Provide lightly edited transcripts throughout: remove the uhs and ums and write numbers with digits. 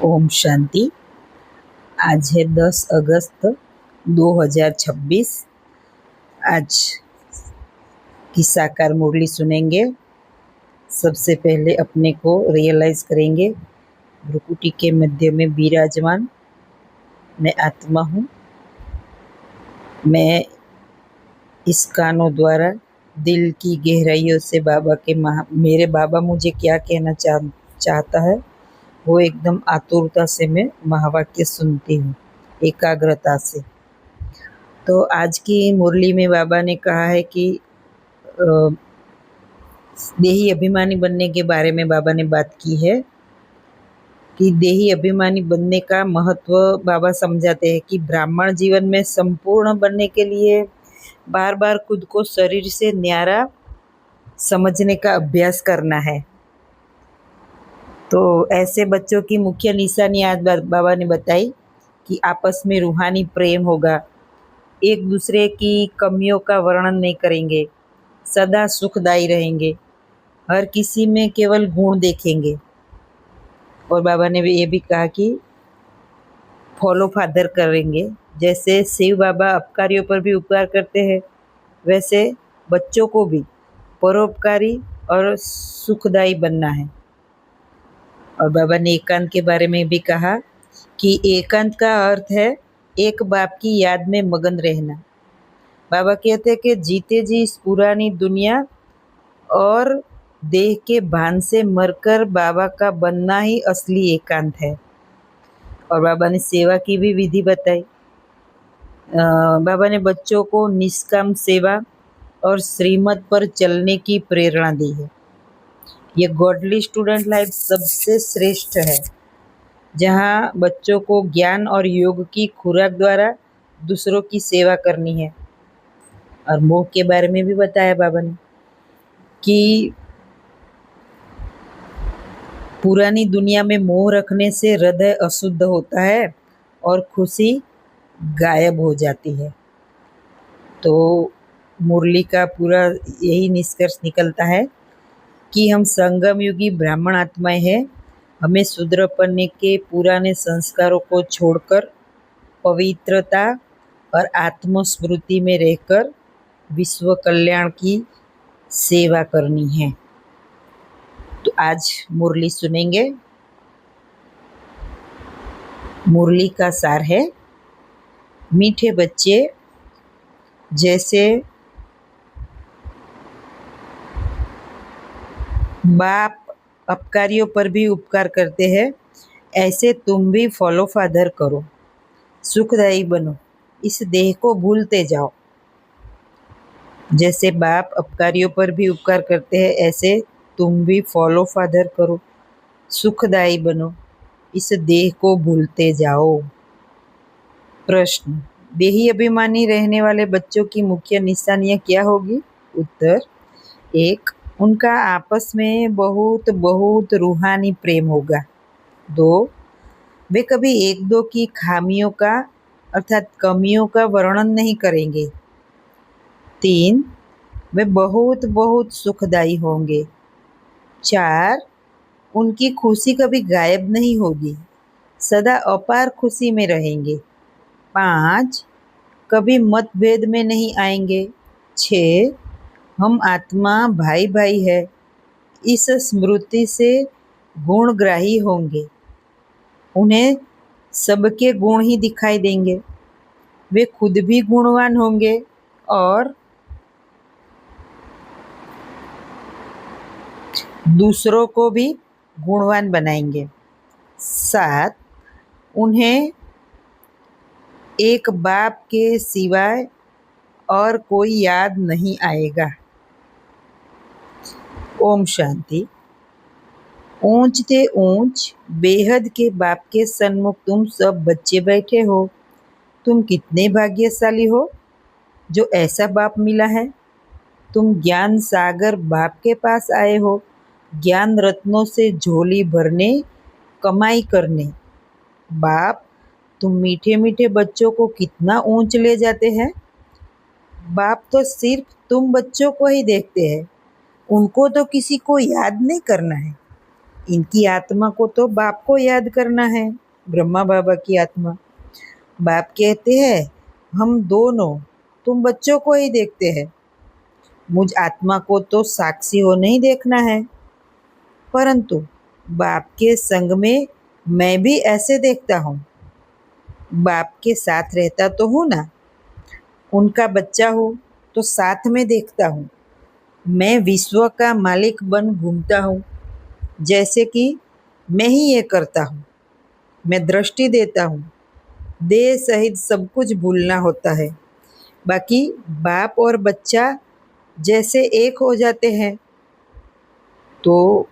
ओम शांति। आज है 10 अगस्त 2026। आज की साकार मुरली सुनेंगे। सबसे पहले अपने को रियलाइज करेंगे, भ्रुकुटी के मध्य में विराजमान मैं आत्मा हूँ। मैं इस कानों द्वारा दिल की गहराइयों से मेरे बाबा मुझे क्या कहना चाहता है वो एकदम आतुरता से मैं महावाक्य सुनती हूँ, एकाग्रता से। तो आज की मुरली में बाबा ने कहा है कि देही अभिमानी बनने के बारे में बाबा ने बात की है कि देही अभिमानी बनने का महत्व बाबा समझाते हैं कि ब्राह्मण जीवन में संपूर्ण बनने के लिए बार बार खुद को शरीर से न्यारा समझने का अभ्यास करना है। तो ऐसे बच्चों की मुख्य निशानी आज बाबा ने बताई कि आपस में रूहानी प्रेम होगा, एक दूसरे की कमियों का वर्णन नहीं करेंगे, सदा सुखदायी रहेंगे, हर किसी में केवल गुण देखेंगे। और बाबा ने ये भी कहा कि फॉलो फादर करेंगे। जैसे शिव बाबा अपकारियों पर भी उपकार करते हैं, वैसे बच्चों को भी परोपकारी और सुखदायी बनना है। और बाबा ने एकांत के बारे में भी कहा कि एकांत का अर्थ है एक बाप की याद में मगन रहना। बाबा कहते हैं कि जीते जी इस पुरानी दुनिया और देह के भान से मरकर बाबा का बनना ही असली एकांत है। और बाबा ने सेवा की भी विधि बताई। बाबा ने बच्चों को निष्काम सेवा और श्रीमत पर चलने की प्रेरणा दी है। ये गॉडली स्टूडेंट लाइफ सबसे श्रेष्ठ है, जहाँ बच्चों को ज्ञान और योग की खुराक द्वारा दूसरों की सेवा करनी है। और मोह के बारे में भी बताया बाबा ने कि पुरानी दुनिया में मोह रखने से हृदय अशुद्ध होता है और खुशी गायब हो जाती है। तो मुरली का पूरा यही निष्कर्ष निकलता है कि हम संगम युगी ब्राह्मण आत्माएं हैं। हमें शूद्रपने के पुराने संस्कारों को छोड़कर पवित्रता और आत्मस्मृति में रहकर विश्व कल्याण की सेवा करनी है। तो आज मुरली सुनेंगे। मुरली का सार है, मीठे बच्चे जैसे बाप अपकारियों पर भी उपकार करते हैं, ऐसे तुम भी फॉलो फादर करो, सुखदायी बनो, इस देह को भूलते जाओ। जैसे बाप अपकारियों पर भी उपकार करते हैं, ऐसे तुम भी फॉलो फादर करो, सुखदायी बनो, इस देह को भूलते जाओ। प्रश्न, देही अभिमानी रहने वाले बच्चों की मुख्य निशानियां क्या होगी? उत्तर, 1. उनका आपस में बहुत बहुत रूहानी प्रेम होगा। 2. वे कभी एक दो की खामियों का अर्थात कमियों का वर्णन नहीं करेंगे। 3. वे बहुत बहुत सुखदायी होंगे। 4. उनकी खुशी कभी गायब नहीं होगी, सदा अपार खुशी में रहेंगे। 5. कभी मतभेद में नहीं आएंगे। 6. हम आत्मा भाई भाई है, इस स्मृति से गुणग्राही होंगे। उन्हें सबके गुण ही दिखाई देंगे। वे खुद भी गुणवान होंगे और दूसरों को भी गुणवान बनाएंगे। 7. उन्हें एक बाप के सिवाय और कोई याद नहीं आएगा। ओम शांति। ऊंच से ऊंच बेहद के बाप के सन्मुख तुम सब बच्चे बैठे हो। तुम कितने भाग्यशाली हो जो ऐसा बाप मिला है। तुम ज्ञान सागर बाप के पास आए हो, ज्ञान रत्नों से झोली भरने, कमाई करने। बाप तुम मीठे मीठे बच्चों को कितना ऊंच ले जाते हैं। बाप तो सिर्फ तुम बच्चों को ही देखते हैं, उनको तो किसी को याद नहीं करना है। इनकी आत्मा को तो बाप को याद करना है, ब्रह्मा बाबा की आत्मा। बाप कहते हैं, हम दोनों तुम बच्चों को ही देखते हैं, मुझ आत्मा को तो साक्षी हो नहीं देखना है। परंतु बाप के संग में मैं भी ऐसे देखता हूँ। बाप के साथ रहता तो हूँ ना, उनका बच्चा हूँ तो साथ में देखता हूँ। मैं विश्व का मालिक बन घूमता हूँ, जैसे कि मैं ही ये करता हूँ। मैं दृष्टि देता हूँ, देह सहित सब कुछ भूलना होता है। बाकी बाप और बच्चा जैसे एक हो जाते हैं। तो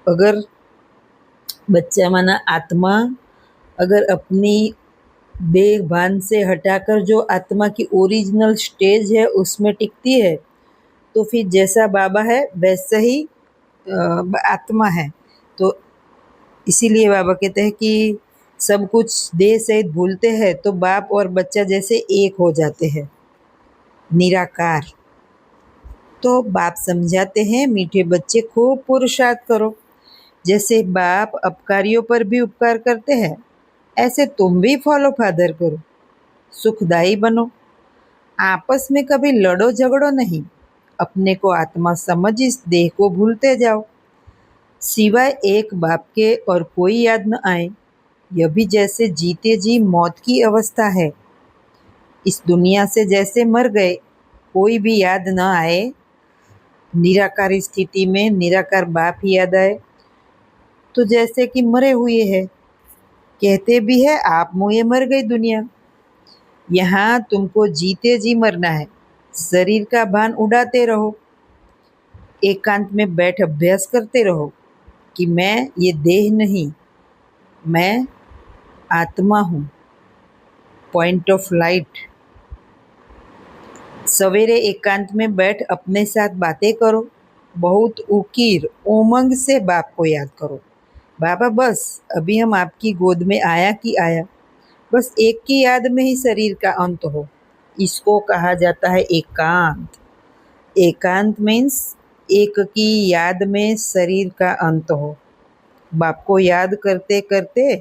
अगर बच्चा माना आत्मा अगर अपनी देह भान से हटाकर जो आत्मा की ओरिजिनल स्टेज है उसमें टिकती है, तो फिर जैसा बाबा है वैसा ही आत्मा है। तो इसीलिए बाबा कहते हैं कि सब कुछ देह सहित भूलते हैं तो बाप और बच्चा जैसे एक हो जाते हैं, निराकार। तो बाप समझाते हैं, मीठे बच्चे खूब पुरुषार्थ करो। जैसे बाप अपकारियों पर भी उपकार करते हैं, ऐसे तुम भी फॉलो फादर करो, सुखदायी बनो। आपस में कभी लड़ो झगड़ो नहीं, अपने को आत्मा समझ इस देह को भूलते जाओ। सिवाय एक बाप के और कोई याद न आए, यह भी जैसे जीते जी मौत की अवस्था है। इस दुनिया से जैसे मर गए, कोई भी याद न आए। निराकारी स्थिति में निराकार बाप ही याद आए, तो जैसे कि मरे हुए हैं। कहते भी है, आप मुझे मर गई दुनिया। यहाँ तुमको जीते जी मरना है, शरीर का भान उड़ाते रहो। एकांत में बैठ अभ्यास करते रहो कि मैं ये देह नहीं, मैं आत्मा हूँ, पॉइंट ऑफ लाइट। सवेरे एकांत में बैठ अपने साथ बातें करो, बहुत उकीर उमंग से बाप को याद करो। बाबा बस अभी हम आपकी गोद में आया कि आया, बस एक की याद में ही शरीर का अंत हो। इसको कहा जाता है एकांत। एकांत मीन्स एक की याद में शरीर का अंत हो। बाप को याद करते करते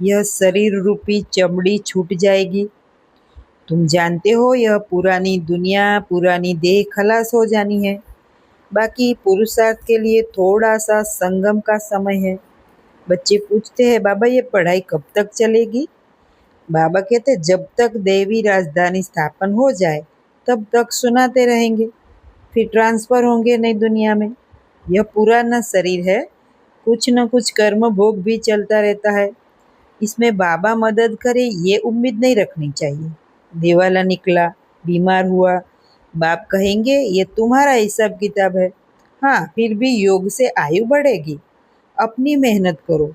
यह शरीर रूपी चमड़ी छूट जाएगी। तुम जानते हो यह पुरानी दुनिया, पुरानी देह खलास हो जानी है। बाकी पुरुषार्थ के लिए थोड़ा सा संगम का समय है। बच्चे पूछते हैं, बाबा ये पढ़ाई कब तक चलेगी? बाबा कहते जब तक देवी राजधानी स्थापन हो जाए तब तक सुनाते रहेंगे, फिर ट्रांसफर होंगे नई दुनिया में। यह पुराना शरीर है, कुछ न कुछ कर्म भोग भी चलता रहता है। इसमें बाबा मदद करे ये उम्मीद नहीं रखनी चाहिए। दिवाला निकला, बीमार हुआ, बाप कहेंगे ये तुम्हारा हिसाब किताब है। हाँ, फिर भी योग से आयु बढ़ेगी। अपनी मेहनत करो,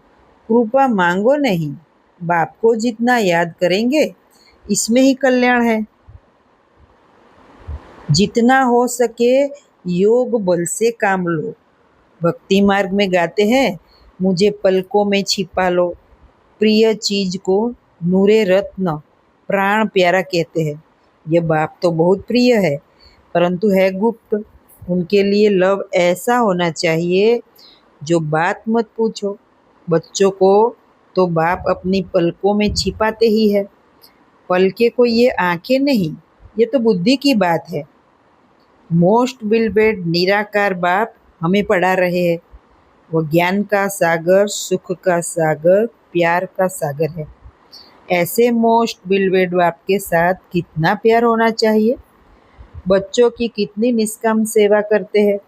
कृपा मांगो नहीं। बाप को जितना याद करेंगे इसमें ही कल्याण है। जितना हो सके योग बल से काम लो। भक्ति मार्ग में गाते हैं, मुझे पलकों में छिपा लो, प्रिय चीज को नूरे रत्न प्राण प्यारा कहते हैं। यह बाप तो बहुत प्रिय है, परंतु है गुप्त। उनके लिए लव ऐसा होना चाहिए जो बात मत पूछो। बच्चों को तो बाप अपनी पलकों में छिपाते ही है। पलके को ये आंखें नहीं, ये तो बुद्धि की बात है। मोस्ट बिलवेड निराकार बाप हमें पढ़ा रहे हैं। वह ज्ञान का सागर, सुख का सागर, प्यार का सागर है। ऐसे मोस्ट बिलवेड बाप के साथ कितना प्यार होना चाहिए। बच्चों की कितनी निष्काम सेवा करते हैं।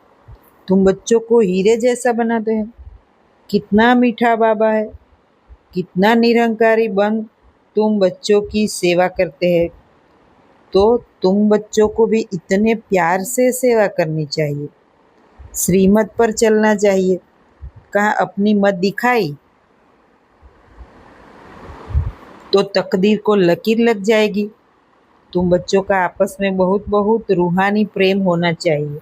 तुम बच्चों को हीरे जैसा बनाते हैं। कितना मीठा बाबा है, कितना निरंकारी बन तुम बच्चों की सेवा करते हैं। तो तुम बच्चों को भी इतने प्यार से सेवा करनी चाहिए। श्रीमत पर चलना चाहिए। कहाँ अपनी मत दिखाई तो तकदीर को लकीर लग जाएगी। तुम बच्चों का आपस में बहुत बहुत रूहानी प्रेम होना चाहिए,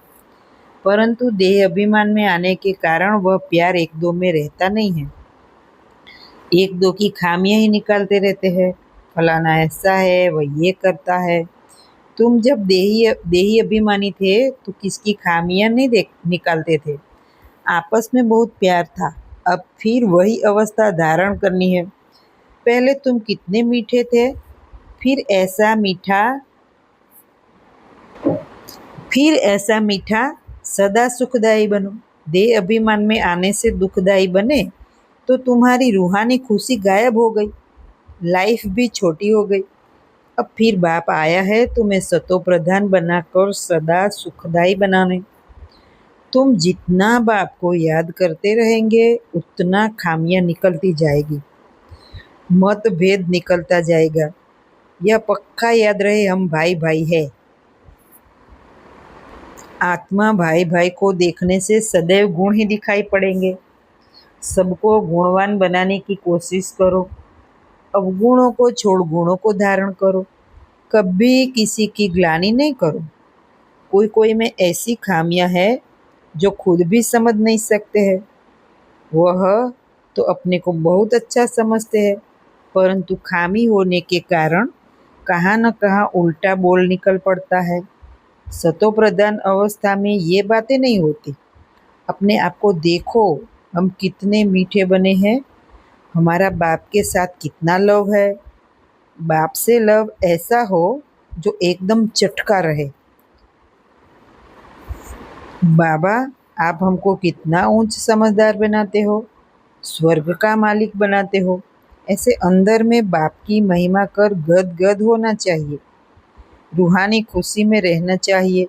परंतु देह अभिमान में आने के कारण वह प्यार एक दो में रहता नहीं है। एक दो की खामियां ही निकालते रहते हैं। फलाना ऐसा है, वह ये करता है। तुम जब देही अभिमानी थे तो किसकी खामियां नहीं निकालते थे। आपस में बहुत प्यार था। अब फिर वही अवस्था धारण करनी है। पहले तुम कितने मीठे थे, फिर ऐसा मीठा फिर ऐसा मीठा सदा सुखदायी बनो। देह अभिमान में आने से दुखदायी बने तो तुम्हारी रूहानी खुशी गायब हो गई, लाइफ भी छोटी हो गई। अब फिर बाप आया है तुम्हें सतो प्रधान बनाकर सदा सुखदायी बनाने। तुम जितना बाप को याद करते रहेंगे उतना खामियां निकलती जाएगी, मतभेद निकलता जाएगा। यह पक्का याद रहे, हम भाई भाई है। आत्मा भाई भाई को देखने से सदैव गुण ही दिखाई पड़ेंगे। सबको गुणवान बनाने की कोशिश करो। अवगुणों को छोड़ गुणों को धारण करो। कभी किसी की ग्लानि नहीं करो। कोई कोई में ऐसी खामियां हैं जो खुद भी समझ नहीं सकते हैं। वह तो अपने को बहुत अच्छा समझते हैं, परंतु खामी होने के कारण कहाँ न कहाँ उल्टा बोल निकल पड़ता है। सतो प्रधान अवस्था में ये बातें नहीं होती। अपने आप को देखो, हम कितने मीठे बने हैं। हमारा बाप के साथ कितना लव है। बाप से लव ऐसा हो जो एकदम चटका रहे। बाबा, आप हमको कितना ऊंच समझदार बनाते हो, स्वर्ग का मालिक बनाते हो। ऐसे अंदर में बाप की महिमा कर गद गद होना चाहिए। रूहानी खुशी में रहना चाहिए।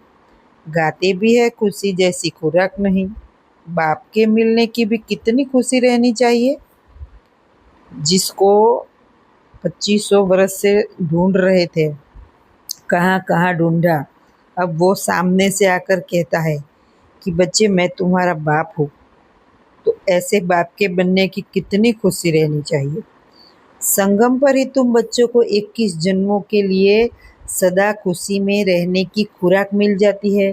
गाते भी है खुशी जैसी खुराक नहीं। बाप के मिलने की भी कितनी खुशी रहनी चाहिए। जिसको 2500 बरस से ढूंढ रहे थे, कहाँ कहाँ ढूंढा, अब वो सामने से आकर कहता है कि बच्चे मैं तुम्हारा बाप हूँ। तो ऐसे बाप के बनने की कितनी खुशी रहनी चाहिए। संगम पर ही तुम बच्चों को 21 जन्मों के लिए सदा खुशी में रहने की खुराक मिल जाती है।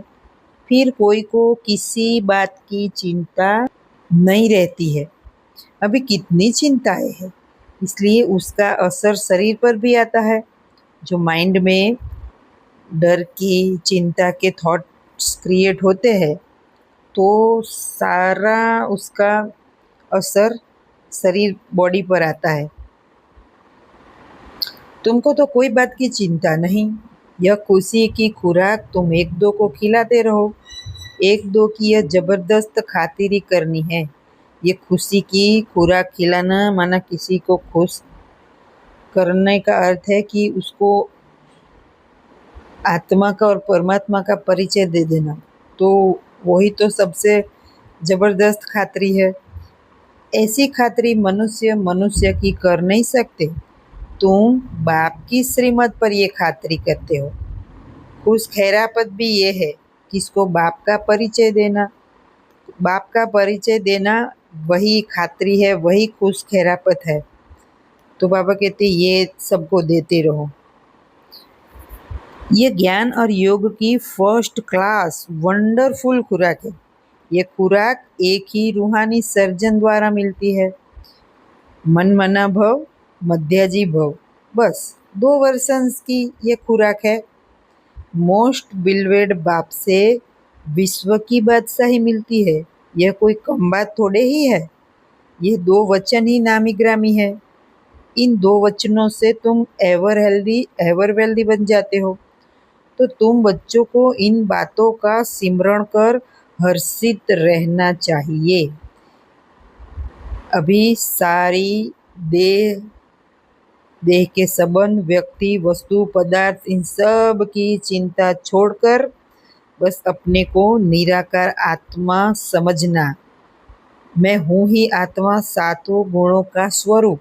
फिर कोई को किसी बात की चिंता नहीं रहती है। अभी कितनी चिंताएं हैं, इसलिए उसका असर शरीर पर भी आता है। जो माइंड में डर की, चिंता के थॉट्स क्रिएट होते हैं, तो सारा उसका असर शरीर, बॉडी पर आता है। तुमको तो कोई बात की चिंता नहीं। यह खुशी की खुराक तुम एक दो को खिलाते रहो। एक दो की यह जबरदस्त खातिरी करनी है। ये खुशी की खुराक खिलाना माना किसी को खुश करने का अर्थ है कि उसको आत्मा का और परमात्मा का परिचय दे देना। तो वही तो सबसे जबरदस्त खातरी है। ऐसी खातरी मनुष्य मनुष्य की कर नहीं सकते। तुम बाप की श्रीमत पर ये खातरी करते हो। खुश खैरापत भी ये है कि इसको बाप का परिचय देना। बाप का परिचय देना वही खातरी है, वही खुश खैरापत है। तो बाबा कहते ये सबको देते रहो। ये ज्ञान और योग की फर्स्ट क्लास वंडरफुल खुराक है। ये खुराक एक ही रूहानी सर्जन द्वारा मिलती है। मन मना भव, मध्याजी भव, बस 2 वर्षन्स की ये खुराक है। मोस्ट बिलवेड बाप से विश्व की बादशाही मिलती है। यह कोई कम बात थोड़े ही है। ये 2 वचन ही नामी ग्रामी है। इन 2 वचनों से तुम एवर हेल्दी एवर वेल्दी बन जाते हो। तो तुम बच्चों को इन बातों का सिमरण कर हर्षित रहना चाहिए। अभी सारी देह देह के संबंध, व्यक्ति, वस्तु, पदार्थ, इन सब की चिंता छोड़कर बस अपने को निराकार आत्मा समझना। मैं हूँ ही आत्मा, 7 गुणों का स्वरूप।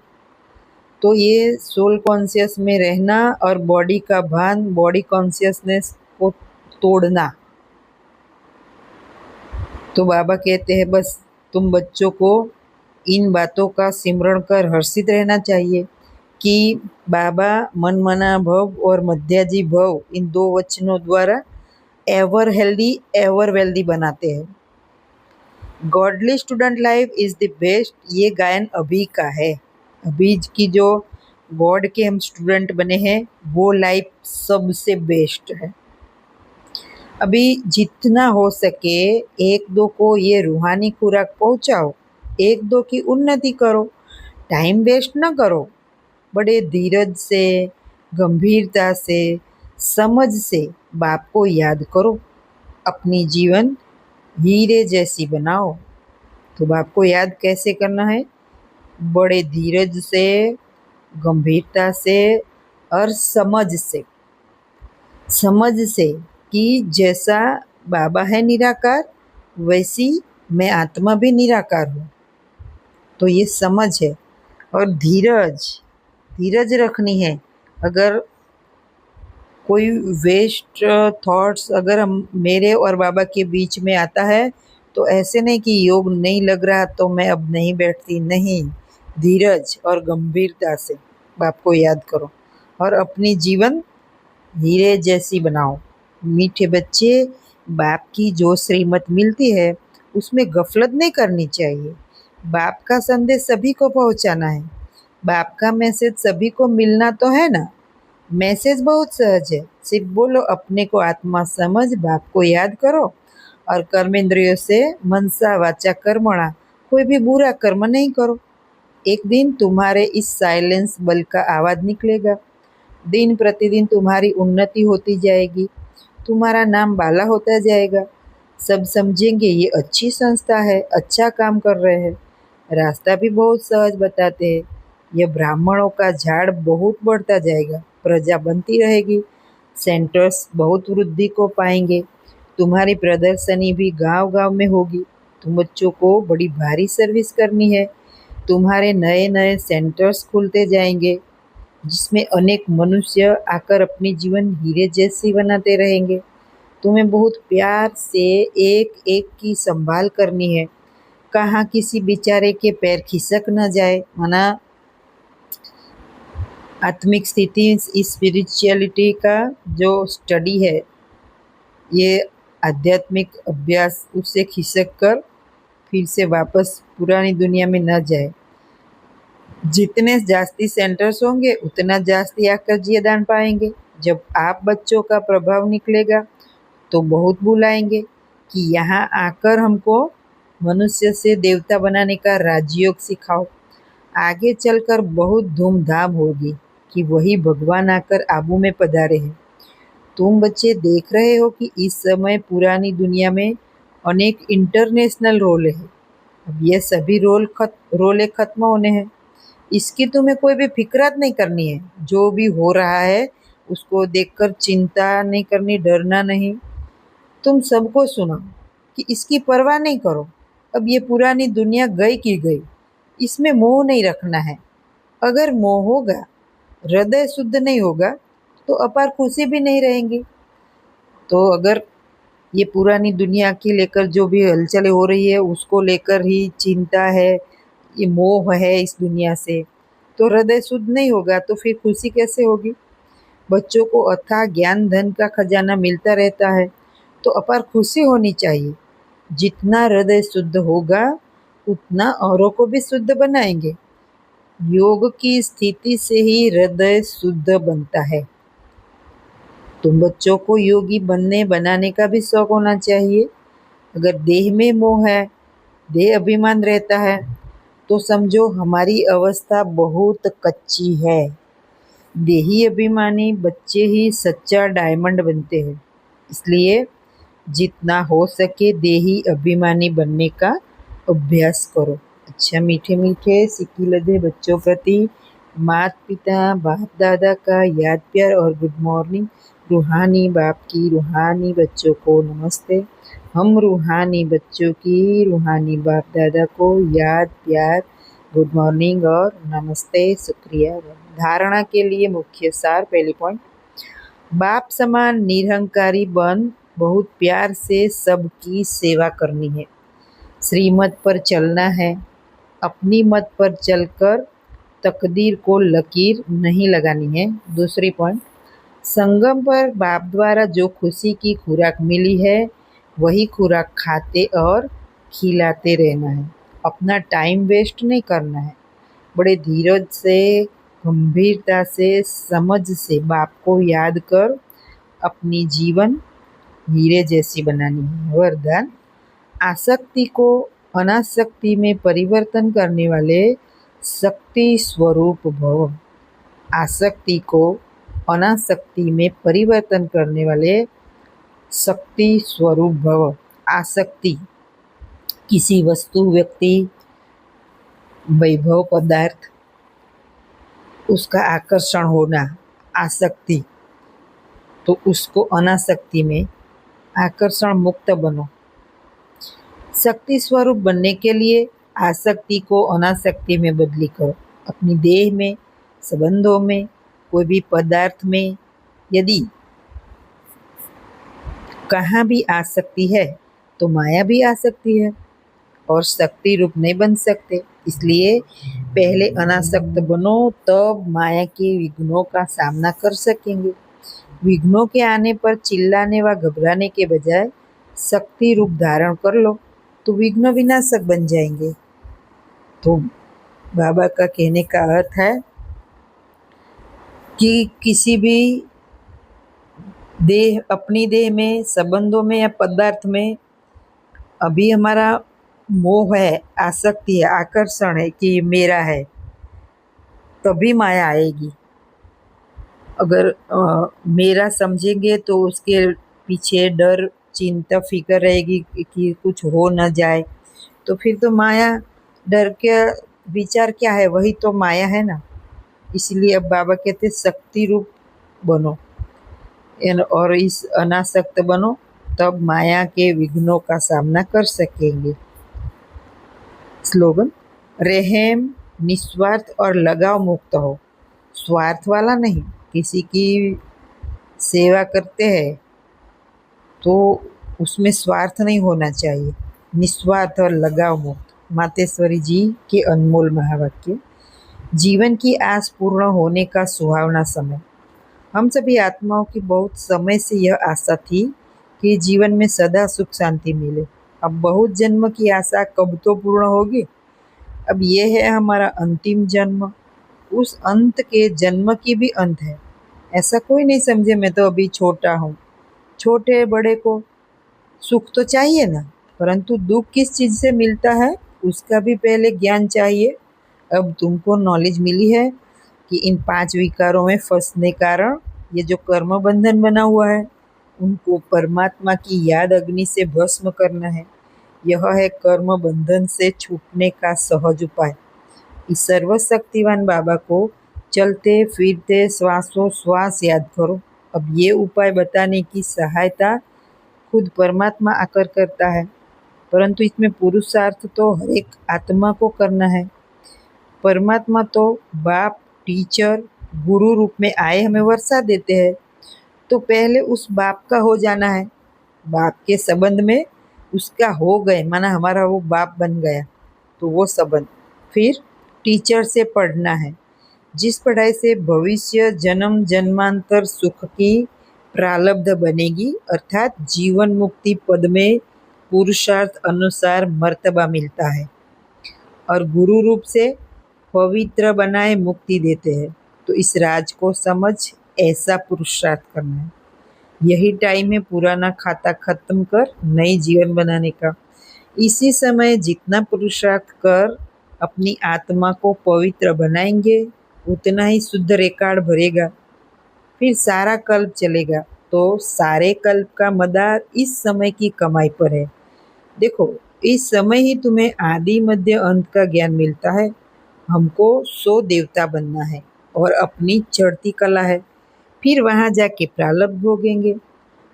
तो ये सोल कॉन्शियस में रहना और बॉडी का भान, बॉडी कॉन्शियसनेस को तोड़ना। तो बाबा कहते हैं बस तुम बच्चों को इन बातों का सिमरण कर हर्षित रहना चाहिए कि बाबा मन मना भव और मध्याजी भव इन 2 वचनों द्वारा एवर हेल्दी एवर वेल्दी बनाते हैं। Godly student life is the best, ये गायन अभी का है। अभी की जो गॉड के हम स्टूडेंट बने हैं वो लाइफ सबसे बेस्ट है। अभी जितना हो सके 1-2 को ये रूहानी खुराक पहुंचाओ। एक दो की उन्नति करो, टाइम वेस्ट न करो। बड़े धीरज से, गंभीरता से, समझ से बाप को याद करो। अपनी जीवन हीरे जैसी बनाओ। तो बाप को याद कैसे करना है? बड़े धीरज से, गंभीरता से और समझ से कि जैसा बाबा है निराकार, वैसी मैं आत्मा भी निराकार हूँ। तो ये समझ है। और धीरज रखनी है। अगर कोई वेस्ट थॉट्स अगर हम मेरे और बाबा के बीच में आता है, तो ऐसे नहीं कि योग नहीं लग रहा तो मैं अब नहीं बैठती, नहीं। धीरज और गंभीरता से बाप को याद करो और अपनी जीवन हीरे जैसी बनाओ। मीठे बच्चे, बाप की जो श्रीमत मिलती है उसमें गफलत नहीं करनी चाहिए। बाप का संदेश सभी को पहुंचाना है। बाप का मैसेज सभी को मिलना तो है ना। मैसेज बहुत सहज है, सिर्फ बोलो अपने को आत्मा समझ, बाप को याद करो और कर्मेंद्रियों से मनसा वाचा कर्मणा कोई भी बुरा कर्म नहीं करो। एक दिन तुम्हारे इस साइलेंस बल का आवाज निकलेगा। दिन प्रतिदिन तुम्हारी उन्नति होती जाएगी, तुम्हारा नाम बाला होता जाएगा। सब समझेंगे ये अच्छी संस्था है, अच्छा काम कर रहे हैं। रास्ता भी बहुत सहज बताते हैं। यह ब्राह्मणों का झाड़ बहुत बढ़ता जाएगा, प्रजा बनती रहेगी, सेंटर्स बहुत वृद्धि को पाएंगे। तुम्हारी प्रदर्शनी भी गांव गांव में होगी। तुम बच्चों को बड़ी भारी सर्विस करनी है। तुम्हारे नए नए सेंटर्स खुलते जाएंगे, जिसमें अनेक मनुष्य आकर अपनी जीवन हीरे जैसी बनाते रहेंगे। तुम्हें बहुत प्यार से एक एक की संभाल करनी है। कहाँ किसी बेचारे के पैर खिसक न जाए। माना आत्मिक स्थिति, इस स्पिरिचुअलिटी का जो स्टडी है, ये आध्यात्मिक अभ्यास, उससे खिसक कर फिर से वापस पुरानी दुनिया में न जाए। जितने जास्ती सेंटर्स होंगे उतना जास्ती आकर जियादान पाएंगे। जब आप बच्चों का प्रभाव निकलेगा तो बहुत बुलाएंगे कि यहाँ आकर हमको मनुष्य से देवता बनाने का राजयोग सिखाओ। आगे चलकर बहुत धूमधाम होगी कि वही भगवान आकर आबू में पधारे हैं। तुम बच्चे देख रहे हो कि इस समय पुरानी दुनिया में अनेक इंटरनेशनल रोल है। अब ये सभी रोलें खत्म होने हैं। इसकी तुम्हें कोई भी फिक्रात नहीं करनी है। जो भी हो रहा है उसको देखकर चिंता नहीं करनी, डरना नहीं। तुम सबको सुनो कि इसकी परवाह नहीं करो। अब ये पुरानी दुनिया गई की गई, इसमें मोह नहीं रखना है। अगर मोह होगा, हृदय शुद्ध नहीं होगा, तो अपार खुशी भी नहीं रहेंगी। तो अगर ये पुरानी दुनिया की लेकर जो भी हलचलें हो रही है उसको लेकर ही चिंता है, ये मोह है इस दुनिया से, तो हृदय शुद्ध नहीं होगा तो फिर खुशी कैसे होगी। बच्चों को अथाह ज्ञान धन का खजाना मिलता रहता है, तो अपार खुशी होनी चाहिए। जितना हृदय शुद्ध होगा उतना औरों को भी शुद्ध बनाएंगे। योग की स्थिति से ही हृदय शुद्ध बनता है। तुम बच्चों को योगी बनाने का भी शौक होना चाहिए। अगर देह में मोह है, देह अभिमान रहता है, तो समझो हमारी अवस्था बहुत कच्ची है। देही अभिमानी बच्चे ही सच्चा डायमंड बनते हैं। इसलिए जितना हो सके देही अभिमानी बनने का अभ्यास करो। अच्छा, मीठे मीठे सिक्की लदे बच्चों प्रति माता पिता बाप दादा का याद प्यार और गुड मॉर्निंग। रूहानी बाप की रूहानी बच्चों को नमस्ते। हम रूहानी बच्चों की रूहानी बाप दादा को याद प्यार, गुड मॉर्निंग और नमस्ते, शुक्रिया। धारणा के लिए मुख्य सार, पहली पॉइंट, बाप समान निरहंकारी बन बहुत प्यार से सबकी सेवा करनी है। श्रीमत पर चलना है, अपनी मत पर चलकर तकदीर को लकीर नहीं लगानी है। दूसरी पॉइंट, संगम पर बाप द्वारा जो खुशी की खुराक मिली है वही खुराक खाते और खिलाते रहना है। अपना टाइम वेस्ट नहीं करना है। बड़े धीरज से, गंभीरता से, समझ से बाप को याद कर अपनी जीवन हीरे जैसी बनानी है। वरदान, आसक्ति को अनासक्ति में परिवर्तन करने वाले शक्ति स्वरूप भव। आसक्ति को अनासक्ति में परिवर्तन करने वाले शक्ति स्वरूप भव। आसक्ति किसी वस्तु, व्यक्ति, वैभव, पदार्थ, उसका आकर्षण होना आसक्ति, तो उसको अनासक्ति में आकर्षण मुक्त बनो। शक्ति स्वरूप बनने के लिए आसक्ति को अनासक्ति में बदली करो। अपनी देह में, संबंधों में, कोई भी पदार्थ में यदि कहाँ भी आसक्ति है तो माया भी आ सकती है और शक्ति रूप नहीं बन सकते। इसलिए पहले अनासक्त बनो, तब माया के विघ्नों का सामना कर सकेंगे। विघ्नों के आने पर चिल्लाने व घबराने के बजाय शक्ति रूप धारण कर लो तो विघ्न विनाशक बन जाएंगे। तो बाबा का कहने का अर्थ है कि किसी भी देह, अपनी देह में, संबंधों में या पदार्थ में अभी हमारा मोह है, आसक्ति है, आकर्षण है कि मेरा है, तभी माया आएगी। अगर मेरा समझेंगे तो उसके पीछे डर, चिंता, फिक्र रहेगी कि कुछ हो न जाए, तो फिर तो माया, डर के विचार क्या है, वही तो माया है ना। इसलिए अब बाबा कहते शक्ति रूप बनो और इस अनासक्त बनो, तब माया के विघ्नों का सामना कर सकेंगे। स्लोगन: रहम, निस्वार्थ और लगाव मुक्त हो। स्वार्थ वाला नहीं, किसी की सेवा करते हैं तो उसमें स्वार्थ नहीं होना चाहिए। निस्वार्थ और लगाव मुक्त। मातेश्वरी जी के अनमोल महावाक्य। जीवन की आस पूर्ण होने का सुहावना समय। हम सभी आत्माओं की बहुत समय से यह आशा थी कि जीवन में सदा सुख शांति मिले। अब बहुत जन्म की आशा कब तो पूर्ण होगी। अब ये है हमारा अंतिम जन्म। उस अंत के जन्म की भी अंत है। ऐसा कोई नहीं समझे मैं तो अभी छोटा हूँ। छोटे बड़े को सुख तो चाहिए ना, परंतु दुख किस चीज़ से मिलता है उसका भी पहले ज्ञान चाहिए। अब तुमको नॉलेज मिली है कि इन 5 विकारों में फंसने कारण ये जो कर्म बंधन बना हुआ है, उनको परमात्मा की याद अग्नि से भस्म करना है। यह है कर्म बंधन से छूटने का सहज उपाय। इस सर्वशक्तिवान बाबा को चलते फिरते श्वासोश्वास याद करो। अब ये उपाय बताने की सहायता खुद परमात्मा आकर करता है, परंतु इसमें पुरुषार्थ तो हर एक आत्मा को करना है। परमात्मा तो बाप, टीचर, गुरु रूप में आए हमें वर्षा देते हैं, तो पहले उस बाप का हो जाना है। बाप के संबंध में उसका हो गए, माना हमारा वो बाप बन गया, तो वो संबंध। फिर टीचर से पढ़ना है, जिस पढ़ाई से भविष्य जन्म जन्मांतर सुख की प्रारब्ध बनेगी, अर्थात जीवन मुक्ति पद में पुरुषार्थ अनुसार मर्तबा मिलता है। और गुरु रूप से पवित्र बनाए मुक्ति देते हैं। तो इस राज को समझ ऐसा पुरुषार्थ करना है। यही टाइम है पुराना खाता खत्म कर नई जीवन बनाने का। इसी समय जितना पुरुषार्थ कर अपनी आत्मा को पवित्र बनाएंगे, उतना ही शुद्ध रिकॉर्ड भरेगा। फिर सारा कल्प चलेगा। तो सारे कल्प का मदार इस समय की कमाई पर है। देखो, इस समय ही तुम्हें आदि मध्य अंत का ज्ञान मिलता है। हमको 100 देवता बनना है और अपनी चढ़ती कला है। फिर वहाँ जाके प्रारब्ध भोगेंगे।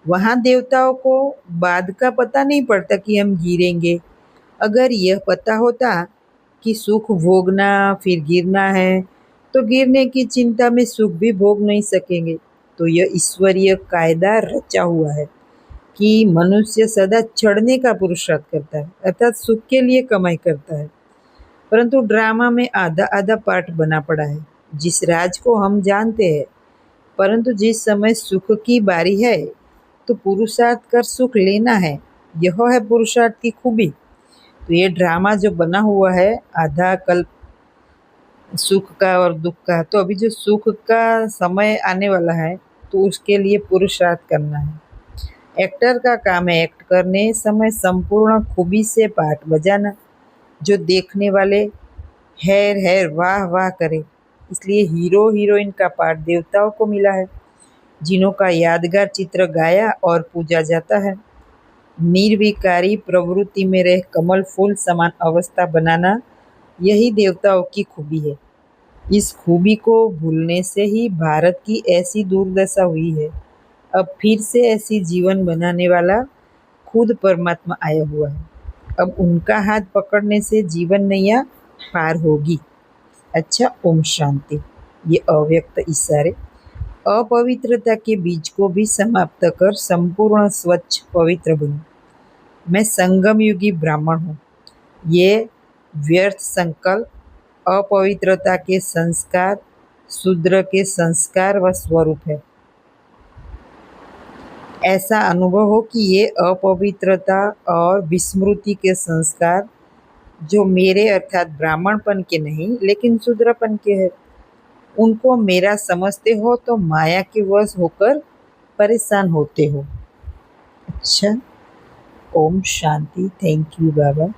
वहाँ देवताओं को बाद का पता नहीं पड़ता कि हम गिरेंगे। अगर यह पता होता कि सुख भोगना फिर गिरना है, तो गिरने की चिंता में सुख भी भोग नहीं सकेंगे। तो यह ईश्वरीय कायदा रचा हुआ है कि मनुष्य सदा चढ़ने का पुरुषार्थ करता है, अर्थात सुख के लिए कमाई करता है। परंतु ड्रामा में आधा आधा पार्ट बना पड़ा है। जिस राज को हम जानते हैं, परंतु जिस समय सुख की बारी है तो पुरुषार्थ कर सुख लेना है। यह है पुरुषार्थ की खूबी। तो ये ड्रामा जो बना हुआ है आधा कल्प सुख का और दुख का, तो अभी जो सुख का समय आने वाला है तो उसके लिए पुरुषार्थ करना है। एक्टर का काम है एक्ट करने समय संपूर्ण खूबी से पाठ बजाना। जो देखने वाले हैर हैर वाह वाह करे। इसलिए हीरो हीरोइन का पाठ देवताओं को मिला है, जिन्हों का यादगार चित्र गाया और पूजा जाता है। निर्विकारी प्रवृत्ति में रह कमल फूल समान अवस्था बनाना, यही देवताओं की खूबी है। इस खूबी को भूलने से ही भारत की ऐसी दुर्दशा हुई है। अब फिर से ऐसी जीवन बनाने वाला खुद परमात्मा आया हुआ है। अब उनका हाथ पकड़ने से जीवन नैया पार होगी। अच्छा, ओम शांति। ये अव्यक्त इशारे अपवित्रता के बीज को भी समाप्त कर संपूर्ण स्वच्छ पवित्र बनूं। मैं संगम युगी ब्राह्मण हूँ। ये व्यर्थ संकल्प, अपवित्रता के संस्कार, शूद्र के संस्कार व स्वरूप है। ऐसा अनुभव हो कि ये अपवित्रता और विस्मृति के संस्कार, जो मेरे अर्थात ब्राह्मणपन के नहीं लेकिन शूद्रपन के हैं, उनको मेरा समझते हो तो माया के वश होकर परेशान होते हो। अच्छा, Om Shanti. Thank you Baba.